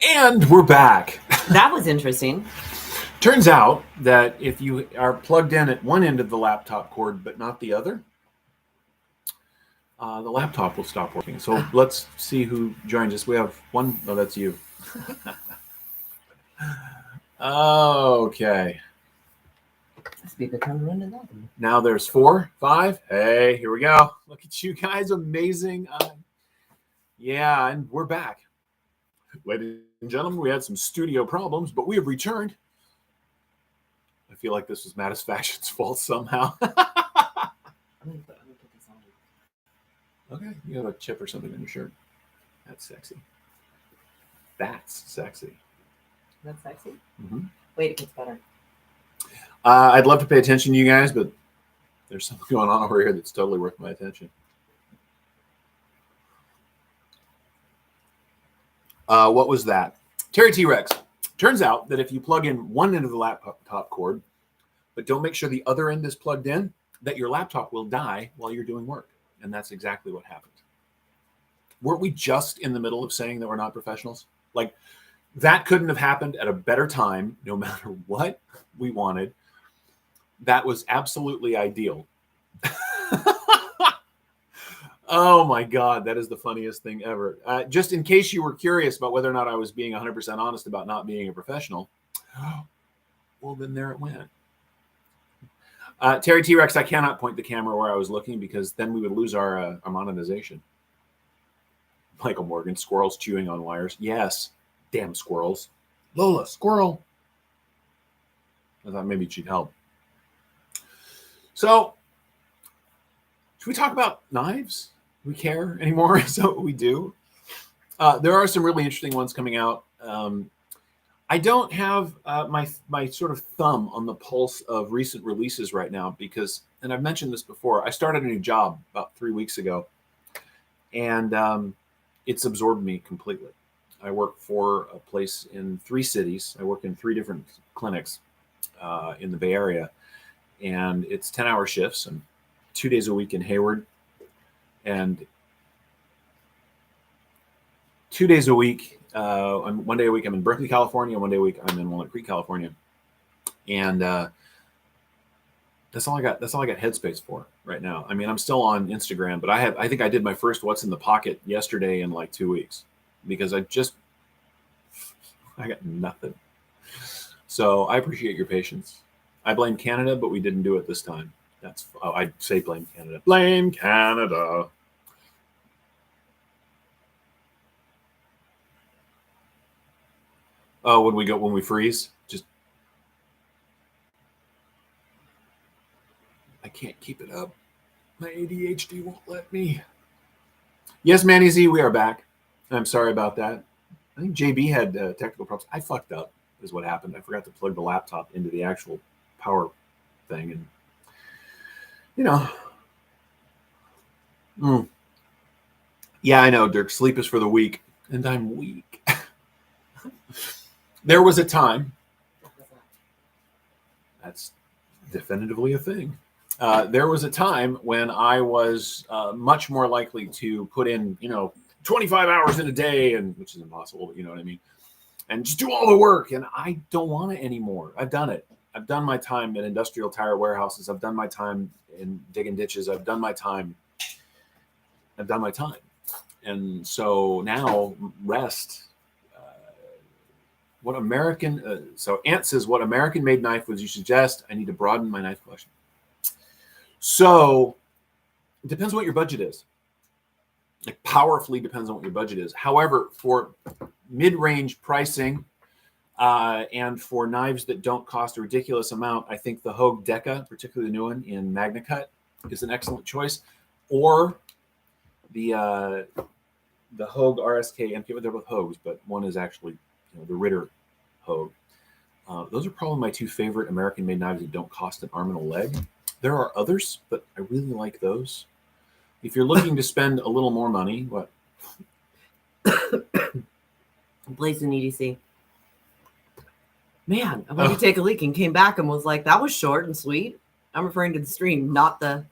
And we're back. That was interesting. Turns out that if you are plugged in at one end of the laptop cord but not the other, the laptop will stop working. So let's see who joins us. We have one. Oh, that's you. Okay. Speaker turned into that. Now there's 4, 5. Hey, here we go. Look at you guys. Amazing. Yeah, and we're back. Ladies and gentlemen, we had some studio problems, but we have returned. I feel like this was Mattisfaction's fault somehow. Okay, you have a chip or something in your shirt. That's sexy. That's sexy. That's sexy? Mm-hmm. Wait, it gets better. I'd love to pay attention to you guys, but there's something going on over here that's totally worth my attention. What was that? Terry T-Rex. Turns out that if you plug in one end of the laptop cord, but don't make sure the other end is plugged in, that your laptop will die while you're doing work. And that's exactly what happened. Weren't we just in the middle of saying that we're not professionals? Like, that couldn't have happened at a better time, no matter what we wanted. That was absolutely ideal. Oh my God, that is the funniest thing ever. Just in case you were curious about whether or not I was being 100% honest about not being a professional, well, then there it went. Terry T-Rex, I cannot point the camera where I was looking because then we would lose our monetization. Michael Morgan, squirrels chewing on wires. Yes, damn squirrels. Lola, squirrel. I thought maybe she'd help. So, should we talk about knives? Do we care anymore? Is that what we do? There are some really interesting ones coming out. I don't have my sort of thumb on the pulse of recent releases right now because, and I've mentioned this before, I started a new job about 3 weeks ago, and it's absorbed me completely. I work for a place in 3 cities. I work in 3 different clinics in the Bay Area, and it's 10-hour shifts and 2 days a week in Hayward, and 2 days a week. One day a week I'm in Berkeley, California. One day a week I'm in Walnut Creek, California, and that's all I got. That's all I got headspace for right now. I mean, I'm still on Instagram, but I think I did my first What's in the Pocket yesterday in like 2 weeks because I got nothing. So I appreciate your patience. I blame Canada, but we didn't do it this time. I say blame Canada. Blame Canada. Oh, when we freeze, just I can't keep it up. My ADHD won't let me. Yes, Manny Z, we are back. I'm sorry about that. I think JB had technical problems. I fucked up, is what happened. I forgot to plug the laptop into the actual power thing, and Yeah, I know, Dirk. Sleep is for the weak, and I'm weak. There was a time. That's definitively a thing. There was a time when I was much more likely to put in, 25 hours in a day, and which is impossible, but you know what I mean, and just do all the work. And I don't want it anymore. I've done it. I've done my time in industrial tire warehouses. I've done my time in digging ditches. I've done my time. And so now rest. So Ant says, what American-made knife would you suggest? I need to broaden my knife collection. So it depends what your budget is. It powerfully depends on what your budget is. However, for mid-range pricing and for knives that don't cost a ridiculous amount, I think the Hogue Deca, particularly the new one in MagnaCut, is an excellent choice. Or the Hogue RSK MK. They're both Hogues, but one is actually the Ritter Hogue. Those are probably my 2 favorite American-made knives that don't cost an arm and a leg. There are others, but I really like those. If you're looking to spend a little more money, what? Blazing EDC. Man, I went to take a leak and came back and was like, that was short and sweet. I'm referring to the stream, not the...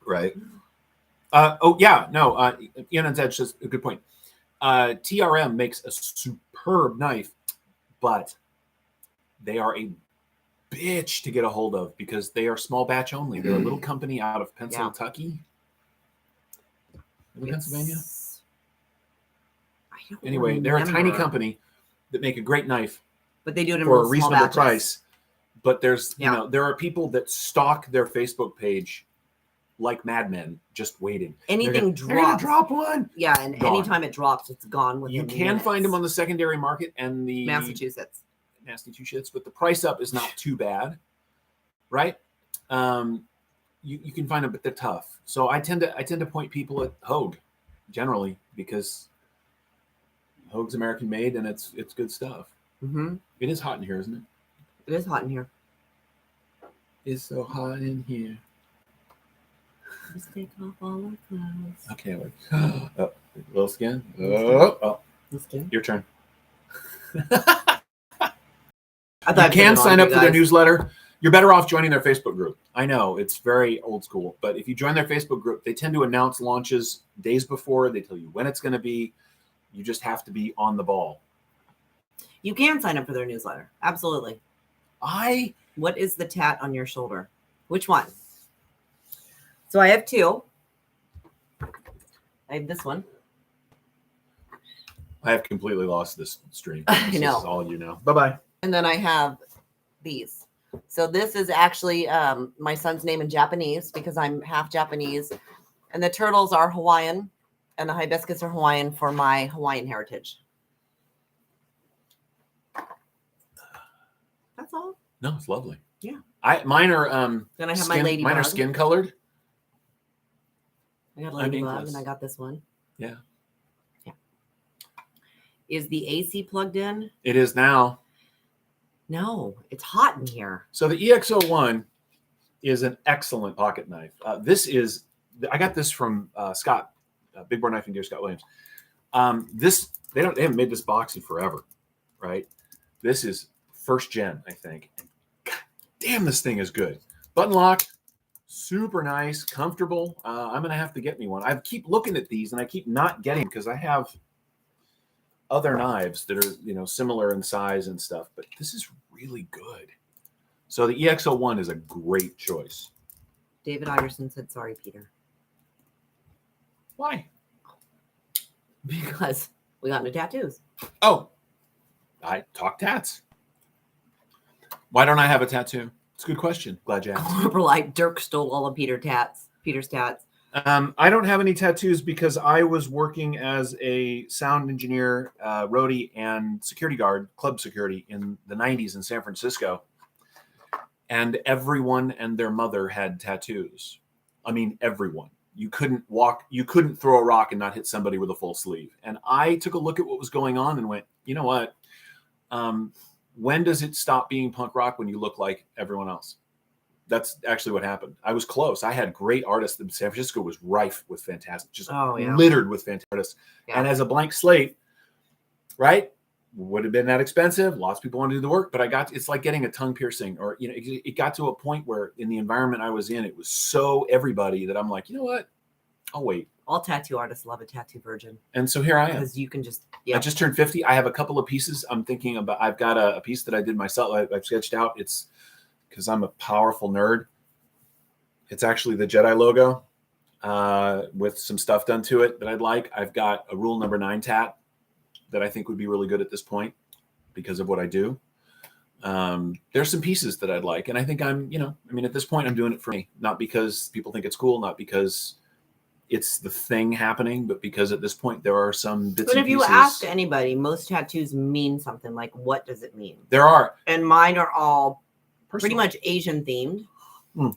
Right. Ian and Zed says a good point. TRM makes a superb knife, but they are a bitch to get a hold of because they are small batch only. They're a little company out of Pennsylvania. Pennsylvania. I don't Anyway, they're a tiny remember. company that make a great knife But they do it in for a real small reasonable batches. price. But there's, Yeah. there are people that stalk their Facebook page like madmen, just waiting. Anything They're gonna drops. drop one. Yeah, and Gone. anytime it drops, it's gone within You can find them on the secondary market and the Massachusetts. nasty two shits, but the price up is not too bad, right? You can find them, but they're tough. So I tend to point people at Hogue generally because Hogue's American made and it's good stuff. Mm-hmm. It is hot in here, isn't it? It is hot in here. It's so hot in here. Let's take off all our clothes. Okay, wait. Oh, little skin. Oh, your turn. You can sign up for their newsletter. You're better off joining their Facebook group. I know it's very old school, but if you join their Facebook group, they tend to announce launches days before. They tell you when it's going to be. You just have to be on the ball. You can sign up for their newsletter. Absolutely. What is the tat on your shoulder? Which one? So I have two. I have this one. I have completely lost this stream. I know. This is all you know. Bye-bye. And then I have these. So this is actually my son's name in Japanese because I'm half Japanese. And the turtles are Hawaiian and the hibiscus are Hawaiian for my Hawaiian heritage. That's all. No, it's lovely. Yeah. Mine are Then I have my ladybug. Mine are skin colored. I got a ladybug and I got this one. Yeah. Yeah. Is the AC plugged in? It is now. No, it's hot in here. So the EX01 is an excellent pocket knife. I got this from Scott, Big Boar Knife and Gear, Scott Williams. They haven't made this box in forever, right? This is first gen, I think. And God damn, this thing is good. Button lock, super nice, comfortable. I'm gonna have to get me one. I keep looking at these and I keep not getting because I have other knives that are similar in size and stuff, but this is really good. So the EX01 is a great choice. David Iverson said, "Sorry, Peter." Why? Because we got into tattoos. Oh, I talk tats. Why don't I have a tattoo? It's a good question. Glad you asked. Corporalite Dirk stole all of Peter's tats. I don't have any tattoos because I was working as a sound engineer, roadie, and security guard, club security in the 90s in San Francisco. And everyone and their mother had tattoos. I mean, everyone. You couldn't throw a rock and not hit somebody with a full sleeve. And I took a look at what was going on and went, you know what? When does it stop being punk rock when you look like everyone else? That's actually what happened. I was close. I had great artists. San Francisco was rife with fantastic, just littered with fantastic artists. Yeah. And as a blank slate, right? Would have been that expensive. Lots of people want to do the work, but it's like getting a tongue piercing or, it got to a point where in the environment I was in, it was so everybody that I'm like, you know what? I'll wait. All tattoo artists love a tattoo virgin. And so here I am. Because you can I just turned 50. I have a couple of pieces I'm thinking about. I've got a piece that I did myself. I've sketched out. It's because I'm a powerful nerd. It's actually the Jedi logo with some stuff done to it that I'd like. I've got a Rule Number 9 tat that I think would be really good at this point because of what I do. There's some pieces that I'd like. And I think at this point I'm doing it for me, not because people think it's cool, not because it's the thing happening, but because at this point there are some bits and pieces. But if you ask anybody, most tattoos mean something. Like, what does it mean? There are. And mine are all pretty much Asian themed.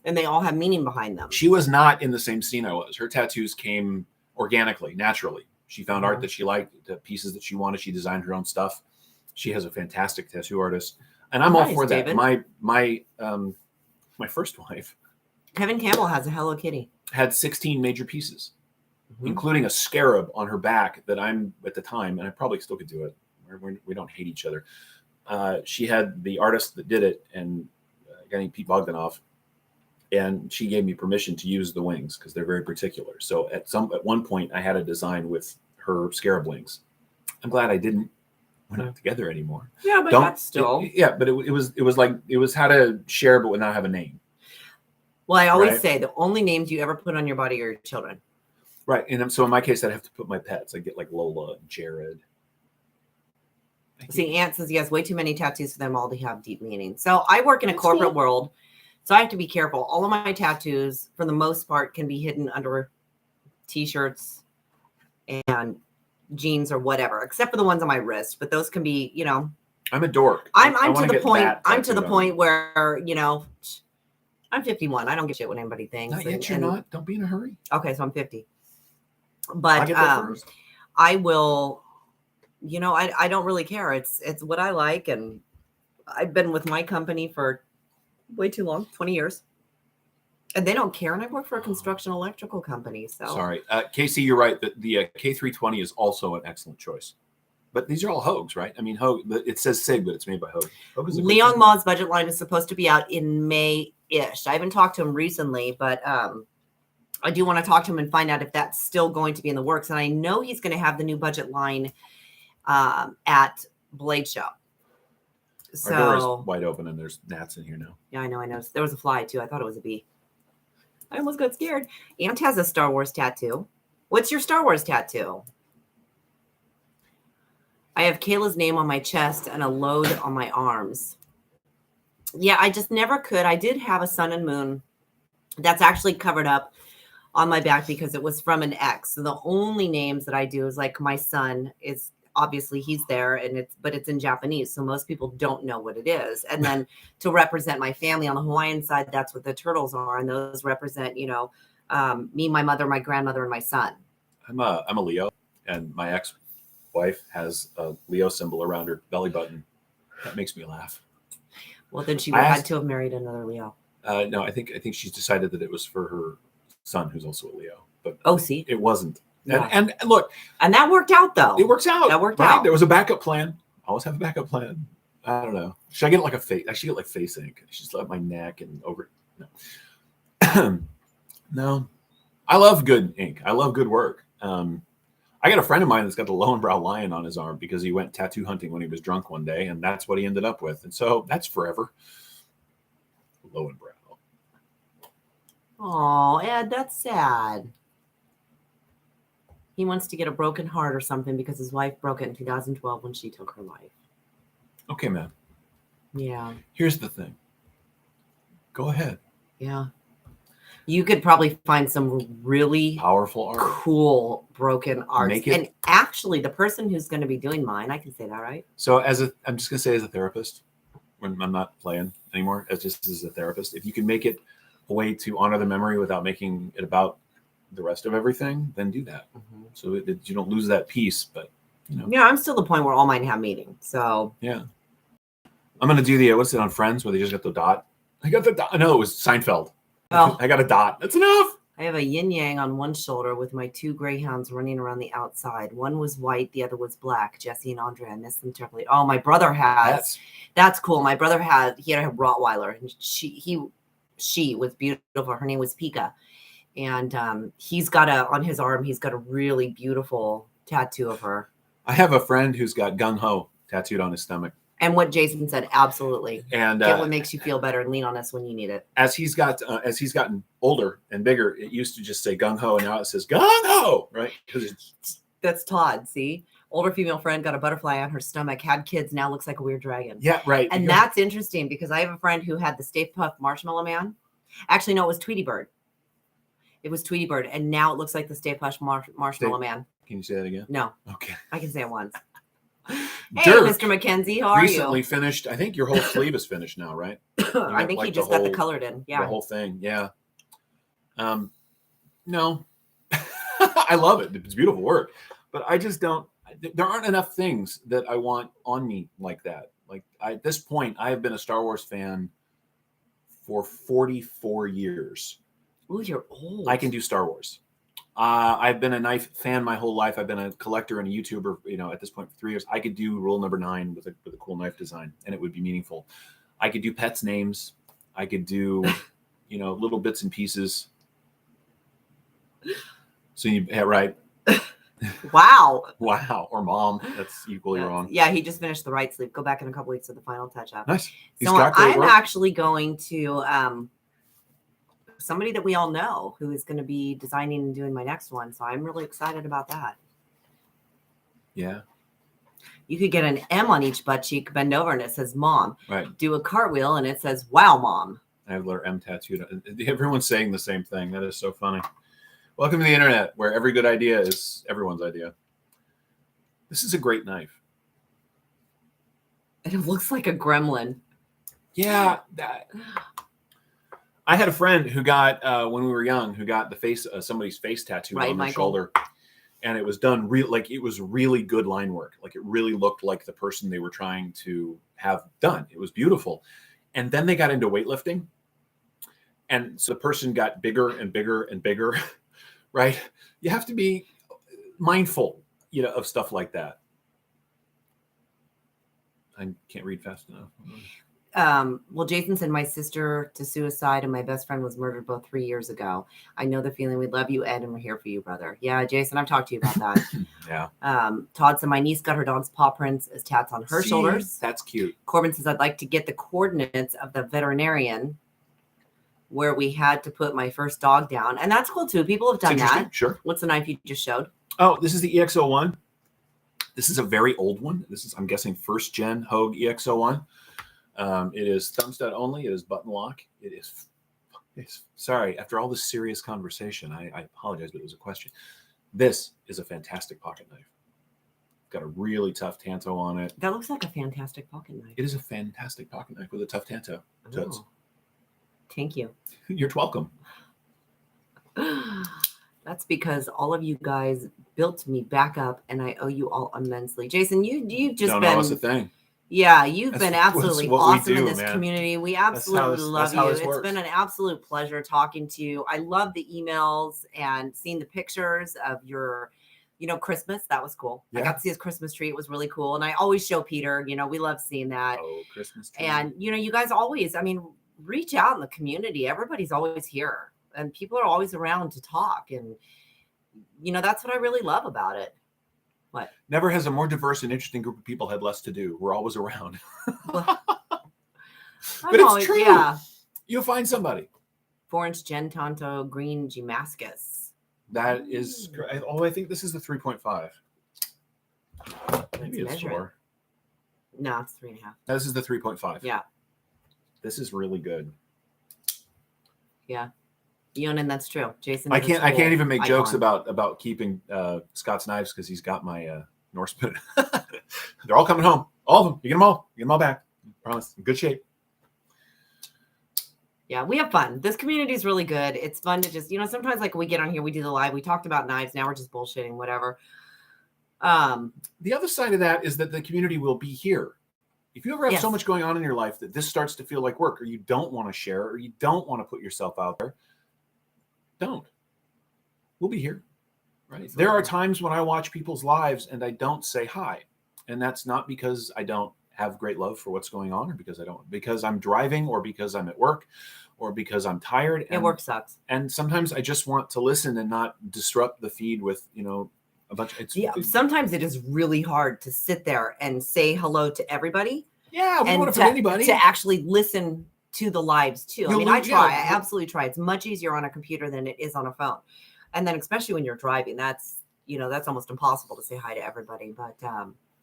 And they all have meaning behind them. She was not in the same scene I was. Her tattoos came organically, naturally. She found art that she liked, the pieces that she wanted. She designed her own stuff. She has a fantastic tattoo artist. And I'm all for that. David. My first wife, Kevin Campbell, has a Hello Kitty. Had 16 major pieces, including a scarab on her back that I'm at the time, and I probably still could do it. We don't hate each other. She had the artist that did it, and a guy named Pete Bogdanoff, and she gave me permission to use the wings because they're very particular. So at one point, I had a design with her scarab wings. I'm glad I didn't. We're not together anymore. Yeah, but that's still. Yeah, but it was like it was how to share but not have a name. Well, I always say the only names you ever put on your body are your children. Right, and so in my case, I'd have to put my pets. I get like Lola and Jared. See, Aunt says he has way too many tattoos for them all to have deep meaning. So I work in a corporate world, so I have to be careful. All of my tattoos, for the most part, can be hidden under t-shirts and jeans or whatever, except for the ones on my wrist. But those can be, I'm a dork. I'm to the point. I'm to the point where I'm 51. I don't give a shit what anybody thinks. Not yet. You're not. Don't be in a hurry. Okay, so I'm 50. But I will. I don't really care. It's what I like, and I've been with my company for way too long, 20 years, and they don't care. And I work for a construction electrical company. So sorry, Casey, you're right. The K320 is also an excellent choice, but these are all Hogues, right? I mean, Hogue. It says Sig, but it's made by Hogue. Leon Maw's budget line is supposed to be out in May-ish. I haven't talked to him recently, but I do want to talk to him and find out if that's still going to be in the works. And I know he's going to have the new budget line at Blade Show. So our door is wide open and there's gnats in here now. Yeah, I know. There was a fly too. I thought it was a bee. I almost got scared. Aunt has a Star Wars tattoo. What's your Star Wars tattoo? I have Kayla's name on my chest and a load on my arms. Yeah, I just never could. I did have a sun and moon that's actually covered up on my back because it was from an ex. So the only names that I do is like my son is obviously he's there but it's in Japanese. So most people don't know what it is. And then to represent my family on the Hawaiian side, that's what the turtles are. And those represent, me, my mother, my grandmother, and my son. I'm a Leo, and my ex-wife has a Leo symbol around her belly button. That makes me laugh. Well, then she would have had to have married another Leo. No, I think she's decided that it was for her son, who's also a Leo. But see, it wasn't. Yeah. And look, and that worked out though. It works out. That worked out. There was a backup plan. I always have a backup plan. I don't know. Should I get like a face? I should get like face ink. I should just let my neck and over. No. No. I love good ink. I love good work. I got a friend of mine that's got the Lowenbrow lion on his arm because he went tattoo hunting when he was drunk one day, and that's what he ended up with. And so that's forever. Lowenbrow. Oh, Ed, that's sad. He wants to get a broken heart or something because his wife broke it in 2012 when she took her life. Okay, man. Yeah. Here's the thing. Go ahead. Yeah. You could probably find some really powerful art, cool broken art. And actually, the person who's going to be doing mine, I can say that, right? So I'm just going to say as a therapist, when I'm not playing anymore, as a therapist, if you can make it a way to honor the memory without making it about the rest of everything, then do that. Mm-hmm. So that you don't lose that piece. But yeah, I'm still the point where all mine have meaning. So yeah, I'm gonna do what's it on Friends where they just got the dot. I got the dot. No, it was Seinfeld. Oh, I got a dot. That's enough. I have a yin yang on one shoulder with my two greyhounds running around the outside. One was white, the other was black. Jesse and Andre, I miss them terribly. Oh, my brother has. That's cool. My brother had a Rottweiler, and she was beautiful. Her name was Pika. And he's got on his arm, he's got a really beautiful tattoo of her. I have a friend who's got gung ho tattooed on his stomach. And what Jason said, absolutely. And get what makes you feel better and lean on us when you need it. As he's gotten older and bigger, it used to just say gung ho, and now it says gung ho, right? That's Todd. See, older female friend got a butterfly on her stomach, had kids, now looks like a weird dragon. Yeah, right. And that's interesting because I have a friend who had the Stay Puft Marshmallow Man. Actually, no, it was Tweety Bird. It was Tweety Bird, and now it looks like the Stay Puft Marshmallow Man. Can you say that again? No. Okay. I can say it once. Hey, Dirk, Mr. McKenzie, how are you? Recently finished. I think your whole sleeve is finished now, right? I think he just got the colored in. Yeah. The whole thing. Yeah. No. I love it. It's beautiful work. But I just don't. There aren't enough things that I want on me like that. Like at this point, I have been a Star Wars fan for 44 years. Ooh, you're old. I can do Star Wars. I've been a knife fan my whole life. I've been a collector and a YouTuber, at this point for 3 years. I could do rule number 9 with a cool knife design, and it would be meaningful. I could do pets' names. I could do, little bits and pieces. So right. Wow. Wow. Or mom. That's equally wrong. Yeah, he just finished the right sleeve. Go back in a couple weeks for the final touch up. Nice. So I'm actually going to somebody that we all know who is going to be designing and doing my next one. So I'm really excited about that. Yeah. You could get an M on each butt cheek, bend over, and it says mom. Right. Do a cartwheel and it says wow, mom. I have the letter M tattooed. Everyone's saying the same thing. That is so funny. Welcome to the internet, where every good idea is everyone's idea. This is a great knife. And it looks like a gremlin. Yeah. I had a friend who got, when we were young, who got the face, somebody's face tattooed on their shoulder. And it was done it was really good line work. Like it really looked like the person they were trying to have done. It was beautiful. And then they got into weightlifting. And so the person got bigger and bigger and bigger. Right? You have to be mindful, of stuff like that. I can't read fast enough. Well, Jason said my sister to suicide and my best friend was murdered both 3 years ago. I know the feeling. We love you, Ed, and we're here for you, brother. Yeah, Jason, I've talked to you about that. Yeah. Todd said my niece got her dog's paw prints as tats on her shoulders. That's cute. Corbin says I'd like to get the coordinates of the veterinarian where we had to put my first dog down. And that's cool too. People have done that. Sure. What's the knife you just showed? Oh, this is the EX01. This is a very old one. This is, I'm guessing, first gen Hogue EX01. It is thumb stud only. It is button lock. It's sorry, after all this serious conversation, I apologize, but it was a question. This is a fantastic pocket knife. Got a really tough tanto on it. That looks like a fantastic pocket knife. It is a fantastic pocket knife with a tough tanto. Oh. Thank you. You're welcome. That's because all of you guys built me back up, and I owe you all immensely. Jason, you've just don't been. Know it's a thing. Yeah, you've been absolutely awesome in this man. Community. We absolutely love you. It's been an absolute pleasure talking to you. I love the emails and seeing the pictures of your, Christmas. That was cool. Yeah. I got to see his Christmas tree. It was really cool. And I always show Peter, we love seeing that. Oh, Christmas tree. And, you guys always, reach out in the community. Everybody's always here and people are always around to talk. And, that's what I really love about it. What? Never has a more diverse and interesting group of people had less to do. We're always around. But it's true. Yeah. You'll find somebody. 4-inch Gen Tonto Green Damascus. That is, I think this is the 3.5. Maybe it's 4. No, it's 3.5. This is the 3.5. Yeah. This is really good. Yeah. Yonan, that's true. Jason, I can't even make jokes about keeping Scott's knives because he's got my Norse spoon. They're all coming home. All of them. You get them all. You get them all back. I promise. In good shape. Yeah, we have fun. This community is really good. It's fun to just, sometimes like we get on here, we do the live, we talked about knives. Now we're just bullshitting, whatever. The other side of that is that the community will be here. If you ever have so much going on in your life that this starts to feel like work, or you don't want to share, or you don't want to put yourself out there, don't. We'll be here. Right. Absolutely. There are times when I watch people's lives and I don't say hi. And that's not because I don't have great love for what's going on, or because I'm driving, or because I'm at work, or because I'm tired. And work sucks. And sometimes I just want to listen and not disrupt the feed with, a bunch. Sometimes it is really hard to sit there and say hello to everybody. Yeah, we want it from anybody. To actually listen to the lives too. I try. I absolutely try. It's much easier on a computer than it is on a phone. And then especially when you're driving, that's almost impossible to say hi to everybody. But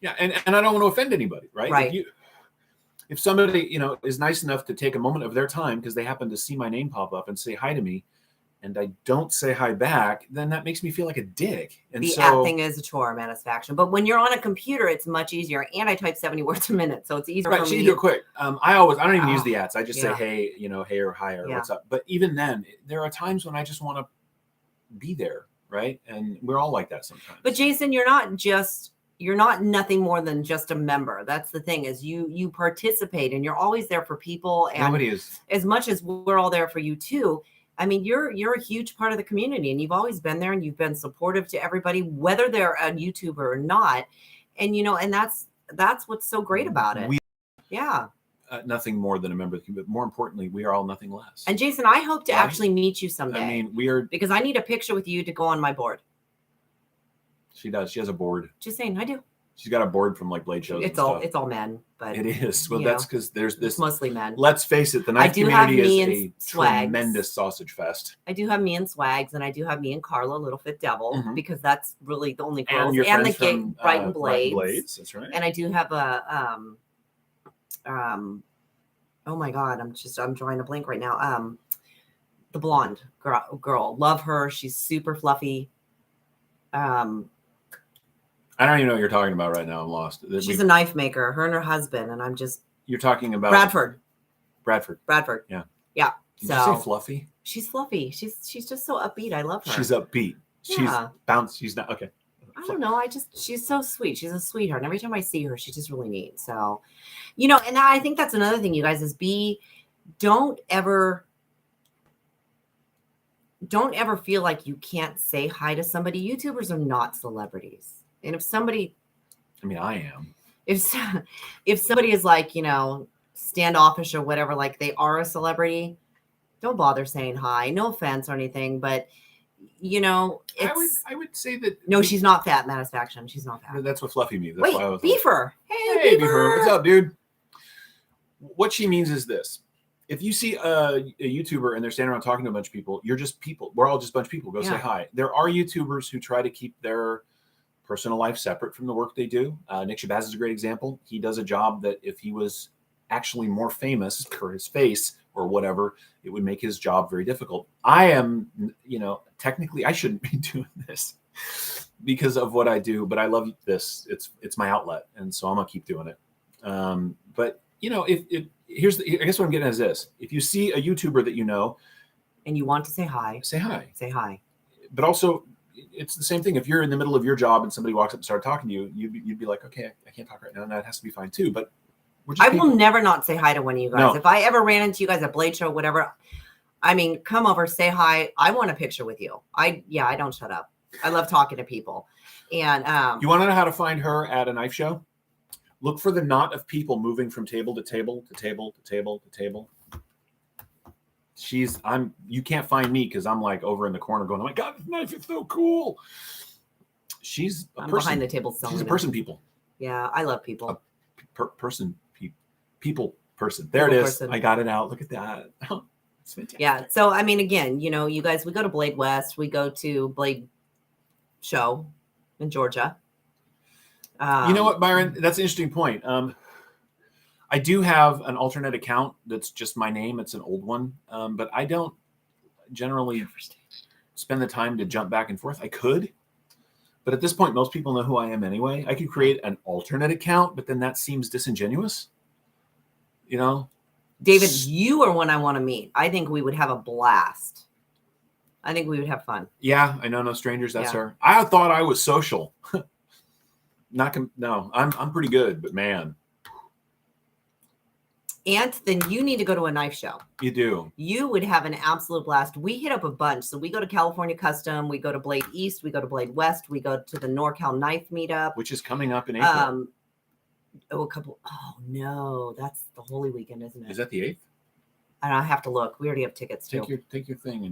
yeah, and I don't want to offend anybody, right? Right. If somebody, is nice enough to take a moment of their time because they happen to see my name pop up and say hi to me, and I don't say hi back, then that makes me feel like a dick. And the app thing is a chore, satisfaction. But when you're on a computer, it's much easier. And I type 70 words a minute, so it's easier. Right, so you do it quick. I don't even use the ads. I just say hey, hey or hi or what's up. But even then, there are times when I just want to be there, right? And we're all like that sometimes. But Jason, you're not nothing more than just a member. That's the thing, is you participate and you're always there for people. And nobody is. As much as we're all there for you too. You're a huge part of the community, and you've always been there, and you've been supportive to everybody, whether they're a YouTuber or not. And and that's what's so great about it. Yeah. nothing more than a member of the community. But more importantly, we are all nothing less. And Jason, I hope to Right? actually meet you someday. I mean, we are. because I need a picture with you to go on my board. She does. She has a board. Just saying, I do. She's got a board from like Blade shows. It's and all stuff. it's all men, but It is. Well, you that's know, because there's it's this. mostly men. Let's face it, the knife do have community me is and a Swags. tremendous sausage fest. I do have me and Swags, and I do have me and Carla, Little Fit Devil, Mhm. because that's really the only girls. And your the friends gay from Brighton Blades. That's right. And I do have a oh my god, I'm drawing a blank right now. The blonde girl. Love her. She's super fluffy. I don't even know what you're talking about right now. I'm lost. She's a knife maker, her and her husband, and I'm just You're talking about Bradford. Yeah. Yeah. Did So you say fluffy? she's fluffy. She's just so upbeat. I love her. She's upbeat. She's Yeah. bounced. She's not okay. I don't know. She's so sweet. She's a sweetheart. And every time I see her, she's just really neat. So, you know, and I think that's another thing, you guys, is don't ever feel like you can't say hi to somebody. YouTubers are not celebrities. And if somebody, I mean, I am. if somebody is like, you know, standoffish or whatever, like they are a celebrity, don't bother saying hi. No offense or anything, but you know, I would say that. no, she's not fat. Satisfaction. She's not fat. That's what fluffy means. That's Wait, why I was Beaver. Hey, Beaver. What's up, dude? What she means is this. If you see a YouTuber and they're standing around talking to a bunch of people, you're just people. We're all just a bunch of people. Go say Yeah. hi. There are YouTubers who try to keep their personal life separate from the work they do. Nick Shabazz is a great example. He does a job that if he was actually more famous for his face or whatever, it would make his job very difficult. I am, you know, technically I shouldn't be doing this because of what I do, but I love this. It's my outlet. And so I'm gonna keep doing it. But you know, I guess what I'm getting at is this. If you see a YouTuber that you know and you want to say hi, say hi. say hi. But also it's the same thing. If you're in the middle of your job and somebody walks up and starts talking to you, you'd be like, okay, I can't talk right now. And that has to be fine too. But we're just I people. will never not say hi to one of you guys. No. If I ever ran into you guys at Blade Show, whatever, I mean, come over, say hi. I want a picture with you. I don't shut up. I love talking to people. And You want to know how to find her at a knife show? Look for the knot of people moving from table to table to table to table to table. You can't find me because I'm like over in the corner going, oh my God, this knife is so cool. She's a I'm person. behind the table selling She's a them. person people. Yeah, I love people. People person. There it People is. person. I got it out. Look at that. It's fantastic. Yeah. So, I mean, again, you know, you guys, we go to Blade West, we go to Blade Show in Georgia. You know what, Byron? That's an interesting point. I do have an alternate account that's just my name. It's an old one, but I don't generally spend the time to jump back and forth. I could, but at this point, most people know who I am anyway. I could create an alternate account, but then that seems disingenuous. You know, David, you are one I want to meet. I think we would have a blast. I think we would have fun. Yeah, I know no strangers. That's Yeah. her. I thought I was social. No, I'm pretty good, but man, And then you need to go to a knife show. you do. You would have an absolute blast. We hit up a bunch. So we go to California Custom, we go to Blade East, we go to Blade West, we go to the NorCal Knife Meetup. Which is coming up in April. Oh no, that's the Holy Weekend, isn't it? Is that the 8th? And I have to look. We already have tickets too. Take your thing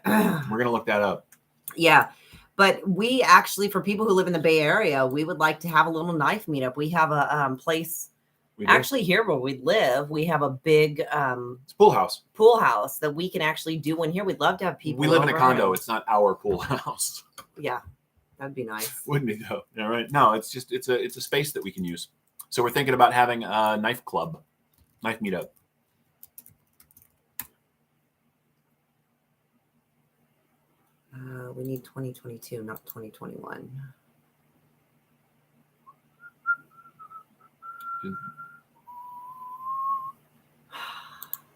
and we're gonna look that up. Yeah. But we actually, for people who live in the Bay Area, we would like to have a little knife meetup. We have a place We do. actually here where we live. We have a big It's pool house. pool house that we can actually do one here. We'd love to have people. We live in a over condo. and- It's not our pool house. Yeah, that'd be nice. Wouldn't it though? Yeah, right. No, it's just it's a space that we can use. So we're thinking about having a knife club, knife meetup. We need 2022, not 2021.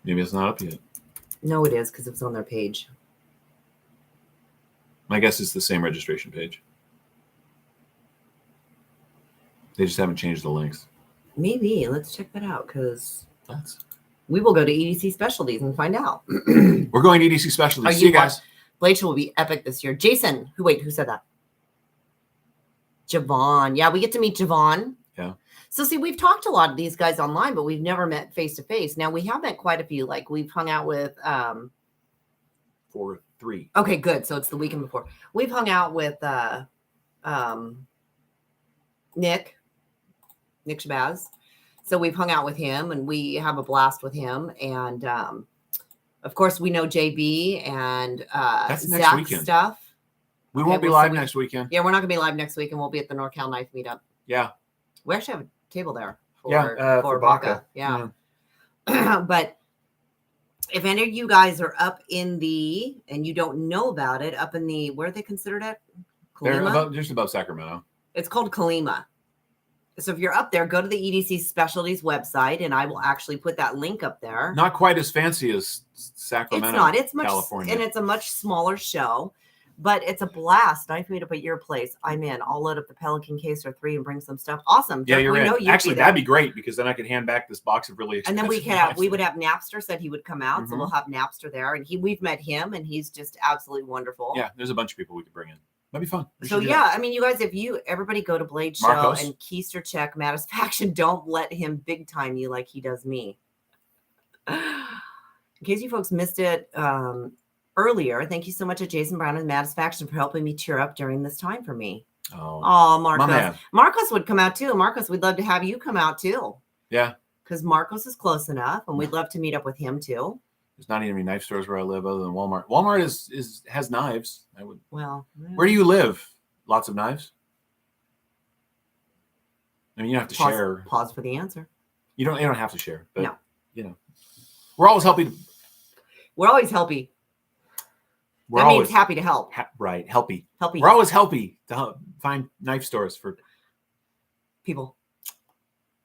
Maybe it's not up yet. No, it is because it's on their page. My guess is the same registration page. They just haven't changed the links. Maybe. Let's check that out because That's... we will go to EDC Specialties and find out. We're going to EDC Specialties. Are See you you guys. Blade Show will be epic this year. Jason, who said that? Javon. Yeah, we get to meet Javon. Yeah. So see, we've talked to a lot of these guys online, but we've never met face to face. Now we have met quite a few. Like we've hung out with 4-3. okay, good. So it's the weekend before. We've hung out with Nick Shabazz. So we've hung out with him and we have a blast with him. And of course we know JB and That's next Zach weekend. stuff. We Okay, won't be well, so live we- next weekend. Yeah, we're not gonna be live next week and we'll be at the NorCal Knife Meetup. Yeah. We actually have a table there For Baca. Yeah. But if any of you guys are up in the, and you don't know about it, up in the, where are they considered at? They're Colima? just above Sacramento. It's called Colima. So if you're up there, go to the EDC Specialties website, and I will actually put that link up there. Not quite as fancy as Sacramento. It's not. It's much, California. and it's a much smaller show, but it's a blast. Knife Meetup at your place. I'm in. I'll load up the Pelican case or 3 and bring some stuff. Awesome. Yeah, Jeff, you're we know in. you'd Actually, be there. that'd be great because then I could hand back this box of really And expensive then we would have Napster said he would come out, so Mhm. we'll have Napster there, and we've met him, and he's just absolutely wonderful. Yeah, there's a bunch of people we could bring in. That'd be fun. We So should do yeah, that. I mean, you guys, if everybody go to Blade Show Marcos. and Keister check Mattisfaction, don't let him big time you like he does me. In case you folks missed it earlier, thank you so much to Jason Brown and Mattisfaction for helping me cheer up during this time for me. Oh, Oh, my Marcos. man. Marcos would come out too. Marcos, we'd love to have you come out too. Yeah. Because Marcos is close enough, and we'd love to meet up with him too. There's not even any knife stores where I live other than Walmart. Walmart has knives. Well, Where do you live? Lots of knives. I mean, you don't have to share. Pause for the answer. You don't have to share. But, No. You know, we're always helping. We're always helpy. We're That always means happy to help. right. Helpy. Helpy We're always helpy to find knife stores for. people.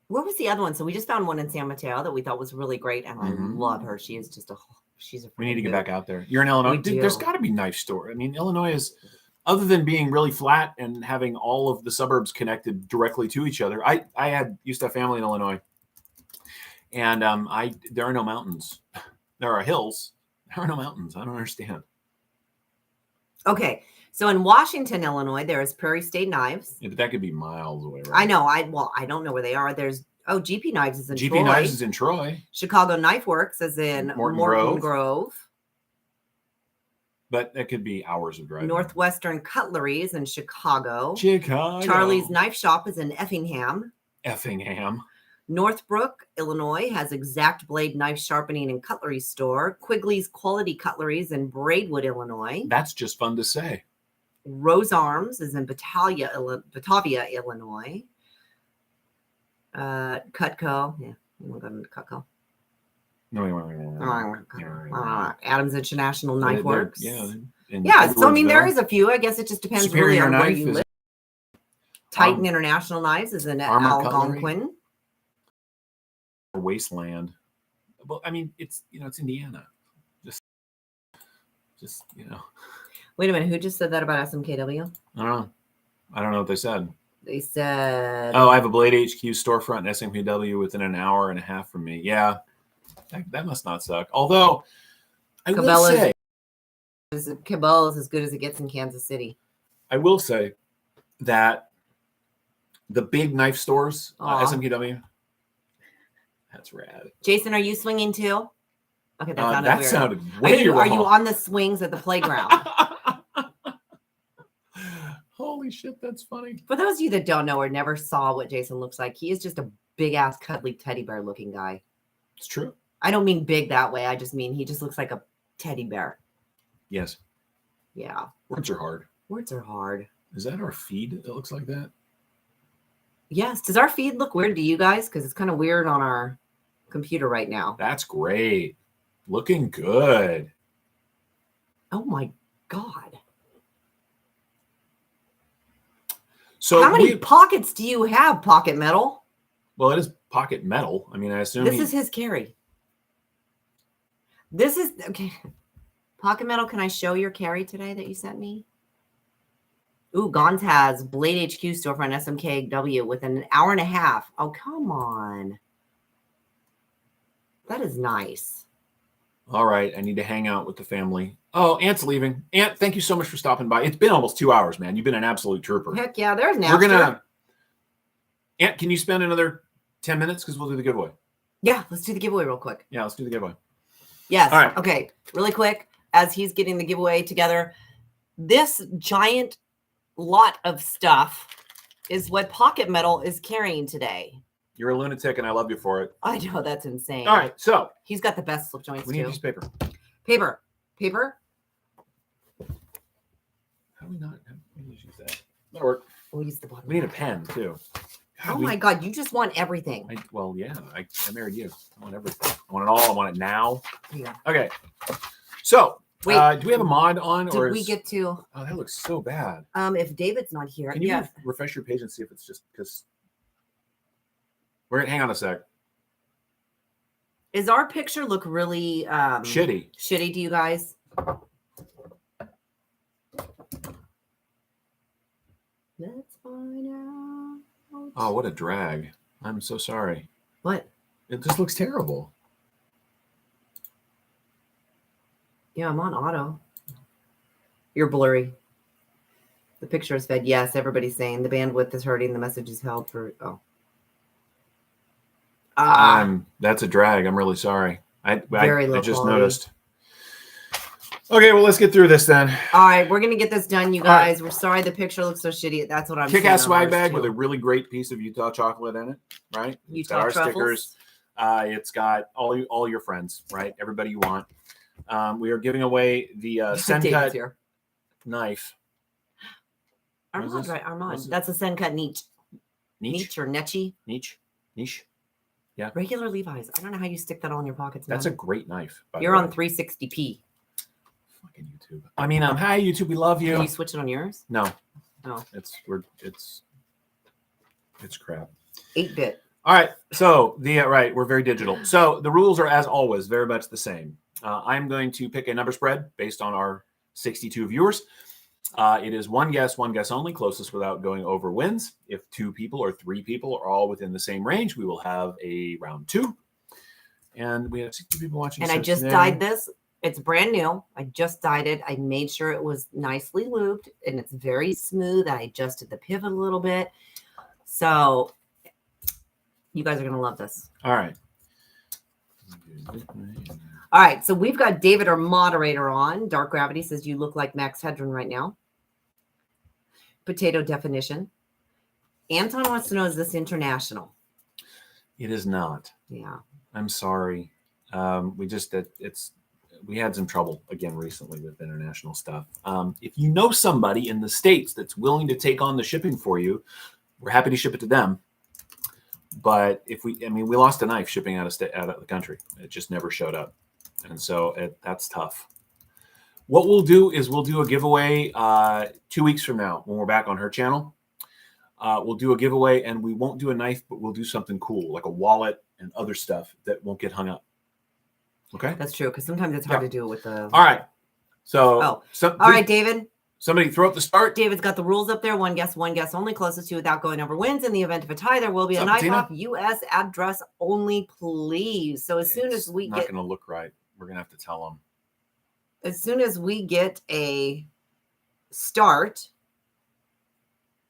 Where was the other one? So we just found one in San Mateo that we thought was really great, and Mhm. I love her. She is just she's a. We need to freaking get hoot. back out there. You're in Illinois. We Dude, there's do. got to be knife store. I mean, Illinois is, other than being really flat and having all of the suburbs connected directly to each other. I used to have family in Illinois, and there are no mountains. There are hills. There are no mountains. I don't understand. Okay, so in Washington, Illinois, there is Prairie State Knives. Yeah, but that could be miles away. Right? I know. I don't know where they are. There's GP Knives is in GP Troy. Knives is in Troy, Chicago Knife Works is in Morton Grove. but that could be hours of driving. Northwestern Cutlery is in Chicago. Chicago. Charlie's Knife Shop is in Effingham. Effingham. Northbrook, Illinois has Exact Blade Knife Sharpening and Cutlery Store. Quigley's Quality Cutleries in Braidwood, Illinois. That's just fun to say. Rose Arms is in Batavia, Illinois. Cutco. Yeah, we'll go to Cutco. No, Adams International Knife Works. Yeah. Yeah, so I mean, there is a few. I guess it just depends really Superior on where Knife you is- live. Titan International Knives is in Armor Cutlery. Algonquin. wasteland. Well, I mean, it's Indiana. Just Wait a minute, who just said that about SMKW? I don't know what they said. They said, Oh, I have a Blade HQ storefront in SMPW within an hour and a half from me. Yeah, that must not suck. Although I will Cabela's say, Cabela's as good as it gets in Kansas City. that the big knife stores, Aw. SMPW, that's rad. Jason, are you swinging too? Okay, that sounded That weird. sounded way Are you wrong. on the swings at the playground? Holy shit, that's funny. For those of you that don't know or never saw what Jason looks like, he is just a big ass cuddly teddy bear looking guy. It's true. I don't mean big that way. I just mean he just looks like a teddy bear. Yes. Yeah. Words are hard. Words are hard. Is that our feed that looks like that? Yes. Does our feed look weird to you guys? Because it's kind of weird on our computer right now. That's great. Looking good. Oh my God. So How many pockets do you have, Pocket Metal? well, it is pocket metal. I mean, I assume This is his carry. This is okay. Pocket Metal, can I show your carry today that you sent me? Ooh, Gons has Blade HQ storefront SMKW within an hour and a half. Oh, come on. That is nice. all right. I need to hang out with the family. Oh, Aunt's leaving. Aunt, thank you so much for stopping by. It's been almost 2 hours, man. You've been an absolute trooper. Heck yeah, there's an We're gonna. Ant, can you spend another 10 minutes? Because we'll do the giveaway. Yeah, let's do the giveaway real quick. Yeah, let's do the giveaway. Yes. All right. Okay. Really quick, as he's getting the giveaway together, this giant lot of stuff is what Pocket Metal is carrying today. You're a lunatic, and I love you for it. I know, that's insane. All right, so He's got the best slip joints we need a too. piece of paper. Paper. How do we not? How do we use that? That'll work. We'll use the bottom. We need a pen too. God, Oh my God, you just want everything. Well, yeah, I married you. I want everything. I want it all. I want it now. Yeah. Okay. So, Wait. do we have a mod on, Did or we get to? Oh, that looks so bad. If David's not here, Can you yeah. refresh your page and see if it's just because? We're gonna hang on a sec. Is our picture look really Shitty. Shitty to you guys? Let's find out. Oh, what a drag! I'm so sorry. What? It just looks terrible. Yeah, I'm on auto. You're blurry. The picture is fed. Yes, everybody's saying the bandwidth is hurting. The message is held for. Oh. That's a drag. I'm really sorry. I Very low just quality. noticed. Okay, well, let's get through this then. All right, we're gonna get this done, you All right. guys. We're sorry the picture looks so shitty. That's what I'm. Kick-ass seeing on swag ours, bag too. with a really great piece of Utah chocolate in it, right? It's got Utah our truffles. stickers. It's got all your friends, right? Everybody you want. We are giving away the David's Sencut here. knife. What is Armand, this? right? Armand. What's it? That's a Sencut niche. Niche? Or Nechi. Niche. Regular Levi's. I don't know how you stick that all in your pockets. That's a man. great knife. by the You're on way. 360p. Fucking YouTube. I mean, hi YouTube, we love you. Can you switch it on yours? No. No. It's crap. 8-bit. All right. So right, we're very digital. So the rules are, as always, very much the same. I'm going to pick a number spread based on our 62 viewers. It is one guess only. Closest without going over wins. If 2 people or 3 people are all within the same range, we will have a round 2. And we have 60 people watching. And I just dyed this. It's brand new. I just dyed it. I made sure it was nicely lubed and it's very smooth. I adjusted the pivot a little bit. So you guys are going to love this. All right. All right. So we've got David, our moderator, on. Dark Gravity says you look like Max Hedron right now. Potato definition. Anton wants to know, is this international? It is not. Yeah. I'm sorry. We had some trouble again recently with international stuff. If you know somebody in the States that's willing to take on the shipping for you, we're happy to ship it to them. But we lost a knife shipping out of the country. It just never showed up. And so that's tough. What we'll do is we'll do a giveaway 2 weeks from now when we're back on her channel. We'll do a giveaway, and we won't do a knife, but we'll do something cool like a wallet and other stuff that won't get hung up. Okay. That's true, because sometimes it's hard to do it with the. All right. So. All right, David. Somebody throw up the start. David's got the rules up there. One guess only. Closest to without going over wins. In the event of a tie, there will be a knife off. U.S. address only, please. So as soon as we not going to look right. We're going to have to tell them. As soon as we get a start.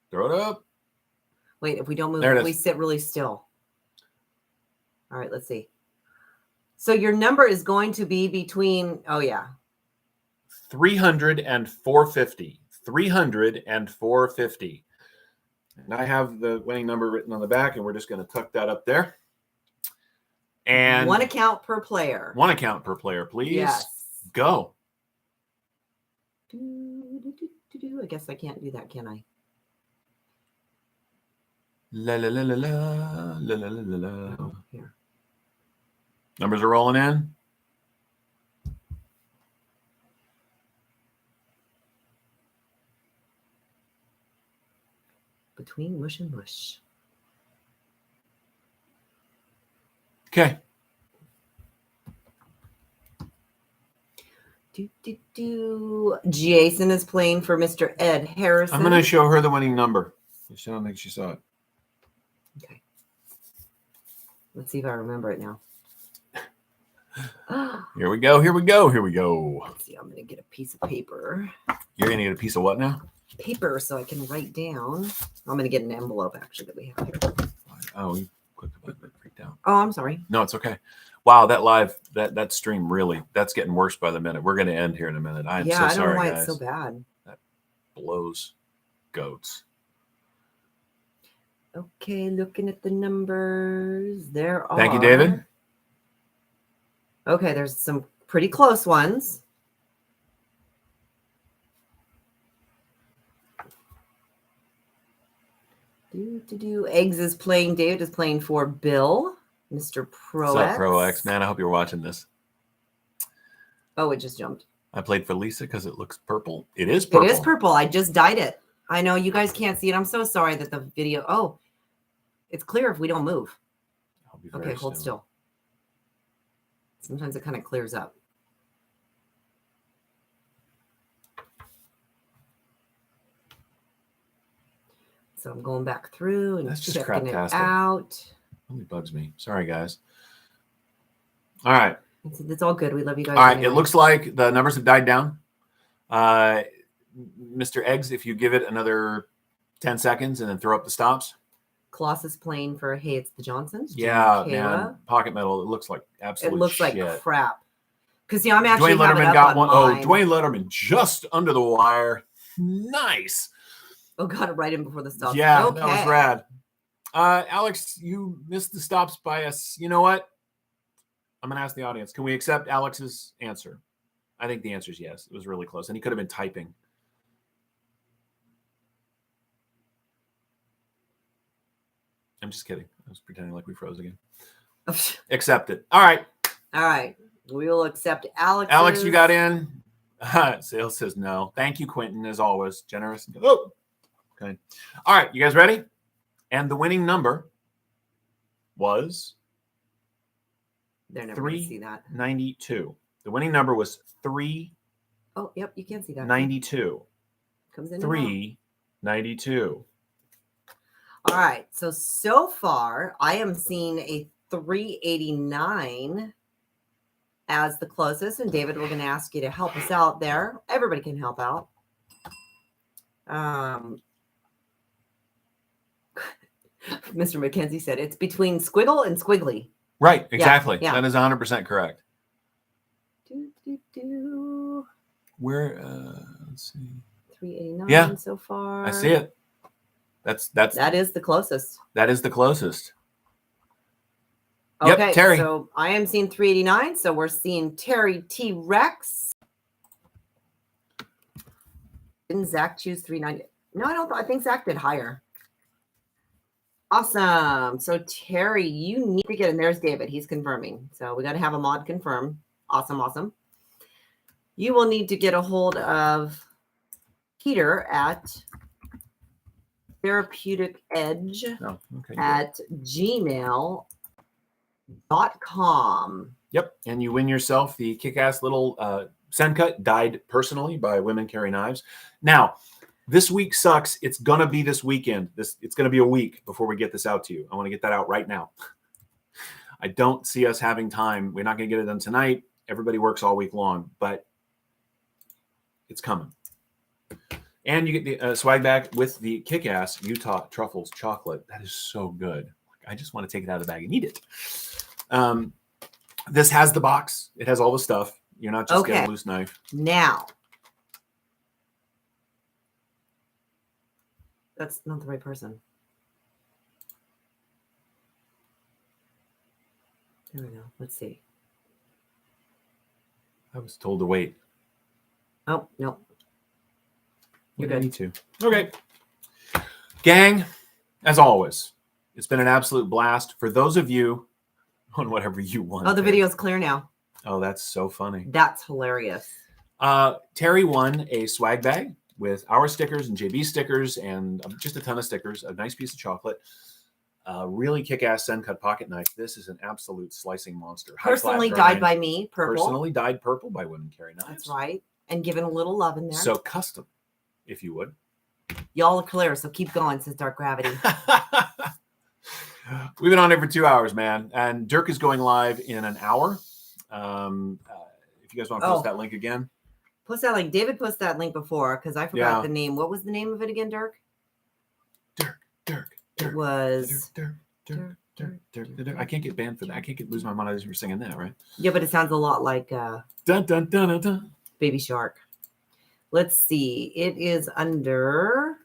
Throw it up. Wait, if we don't move, we sit really still. All right, let's see. So your number is going to be between, 300 and 450. 300 and 450. And I have the winning number written on the back, and we're just going to tuck that up there. And 1 account per player. 1 account per player, please. Yes. Go. I guess I can't do that, can I? La la la la la la la la la. Oh, here. Numbers are rolling in. Between mush and mush. Okay. Jason is playing for Mr. Ed Harrison. I'm going to show her the winning number. I don't think she saw it. Okay. Let's see if I remember it now. Here we go. Let's see. I'm going to get a piece of paper. You're going to get a piece of what now? Paper so I can write down. I'm going to get an envelope actually that we have here. Oh, you clicked the button and freaked out. Oh, I'm sorry. No, it's okay. Wow, that live that stream really that's getting worse by the minute. We're going to end here in a minute. I'm Yeah, so I don't sorry, know why guys. it's so bad. Blows goats. Okay, looking at the numbers. There are. Thank you, David. Okay, there's some pretty close ones. Eggs is playing. David is playing for Bill, Mr. Pro What's X. up, Pro X? Man, I hope you're watching this. Oh, it just jumped. I played for Lisa because it looks purple. It is purple. It is purple. I just dyed it. I know you guys can't see it. I'm so sorry that the video. Oh, it's clear if we don't move. I'll be very Okay, hold still. Sometimes it kind of clears up. So I'm going back through and That's just checking it craptastic. out. Really bugs me. Sorry, guys. All right. It's all good. We love you guys. All right. anyway. It looks like the numbers have died down. Mr. Eggs, if you give it another 10 seconds and then throw up the stops. Colossus playing for, hey, it's the Johnsons. Yeah, Kayla. man. Pocket metal. It looks like absolute It looks shit. like crap. Because, I'm actually Dwayne having Letterman up got on one. Oh, mine. Dwayne Letterman just under the wire. Nice. Oh, got it right in before the stop. Yeah, Okay. that was rad. Alex, you missed the stops by us. You know what? I'm going to ask the audience. Can we accept Alex's answer? I think the answer is yes. It was really close. And he could have been typing. I'm just kidding. I was pretending like we froze again. Accept it. All right. All right. We will accept Alex. Alex, you got in. Sales says no. Thank you, Quentin, as always. Generous. Oh, okay. All right. You guys ready? And the winning number was They're never going to see that. 392. The winning number was 392. Oh, yep. You can't see that. Comes in. 392. All right. So far, I am seeing a 389 as the closest. And David, we're going to ask you to help us out there. Everybody can help out. Mr. McKenzie said it's between squiggle and squiggly. Right. Exactly. Yeah. That is 100% correct. Do. We're, let's see. 389 Yeah. so far. I see it. That is the closest. That is the closest. Okay, Yep, Terry. So I am seeing 389. So we're seeing Terry T. Rex. Didn't Zach choose 390? No, I don't. I think Zach did higher. Awesome. So Terry, you need to get in. There's David. He's confirming. So we got to have a mod confirm. Awesome. You will need to get a hold of Peter at Therapeutic Edge at gmail.com. Yep. And you win yourself the kick-ass little send cut dyed personally by Women Carry Knives. Now, this week sucks. It's going to be this weekend. It's going to be a week before we get this out to you. I want to get that out right now. I don't see us having time. We're not going to get it done tonight. Everybody works all week long, but it's coming. And you get the swag bag with the kick-ass Utah Truffles chocolate. That is so good. I just want to take it out of the bag and eat it. This has the box. It has all the stuff. You're not just getting a loose knife. Now, that's not the right person. There we go. Let's see. I was told to wait. Oh, no. You're good. Me too. Okay. Gang, as always, it's been an absolute blast. For those of you on whatever you want. Oh, the video's clear now. Oh, that's so funny. That's hilarious. Terry won a swag bag with our stickers and JB stickers and just a ton of stickers, a nice piece of chocolate, really kick-ass send cut pocket knife. This is an absolute slicing monster. Personally dyed by me, purple. Personally dyed purple by Women Carry Knives. That's right. And given a little love in there. So custom, if you would. Y'all are clear, so keep going, says Dark Gravity. We've been on there for 2 hours, man. And Dirk is going live in an hour. If you guys want to post that link again. Post that link. David posted that link before because I forgot the name. What was the name of it again, Dirk? Dirk. It was Dirk. Dirk, Dirk, Dirk, Dirk. I can't get banned for that. I can't lose my monetization for singing that, right? Yeah, but it sounds a lot like Dun dun dun dun dun. Baby Shark. Let's see. It is under.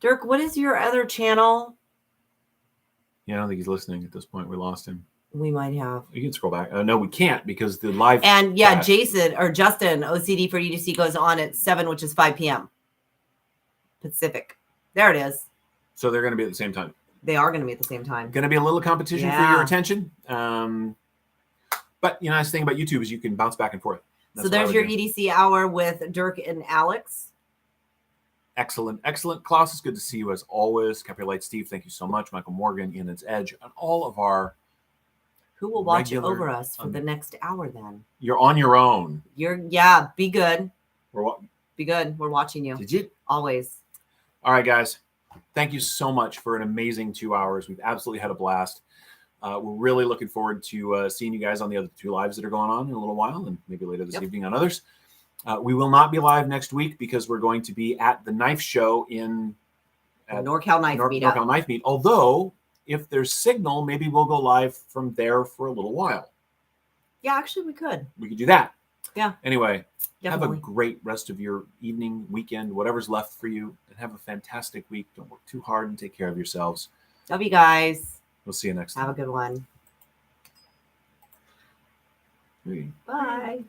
Dirk, what is your other channel? Yeah, I don't think he's listening at this point. We lost him. We might have. You can scroll back. No, we can't because the live. And yeah, chat- Jason or Justin, OCD for UGC goes on at 7, which is 5 p.m. Pacific. There it is. So they're going to be at the same time. They are going to be at the same time. Going to be a little competition for Yeah. your attention. But nice thing about YouTube is you can bounce back and forth. That's So what I there's would your do. EDC hour with Dirk and Alex. Excellent, excellent. Klaus, it's good to see you as always. Capriolite Steve, thank you so much. Michael Morgan, Ian It's Edge, and all of our. Who will watch Regular, over us for the next hour then? You're on your own. Be good. We're, Be good. We're watching you. did you? Always. All right, guys. Thank you so much for an amazing 2 hours. We've absolutely had a blast. We're really looking forward to seeing you guys on the other 2 lives that are going on in a little while, and maybe later this evening on others. We will not be live next week because we're going to be at the Knife Show in NorCal Knife Meetup. NorCal Knife Meet. Although, if there's signal, maybe we'll go live from there for a little while. Yeah, actually, we could. We could do that. Yeah. Anyway, Definitely. have a great rest of your evening, weekend, whatever's left for you, and have a fantastic week. Don't work too hard and take care of yourselves. Love you guys. We'll see you next Have time. a good one. Hey. Bye.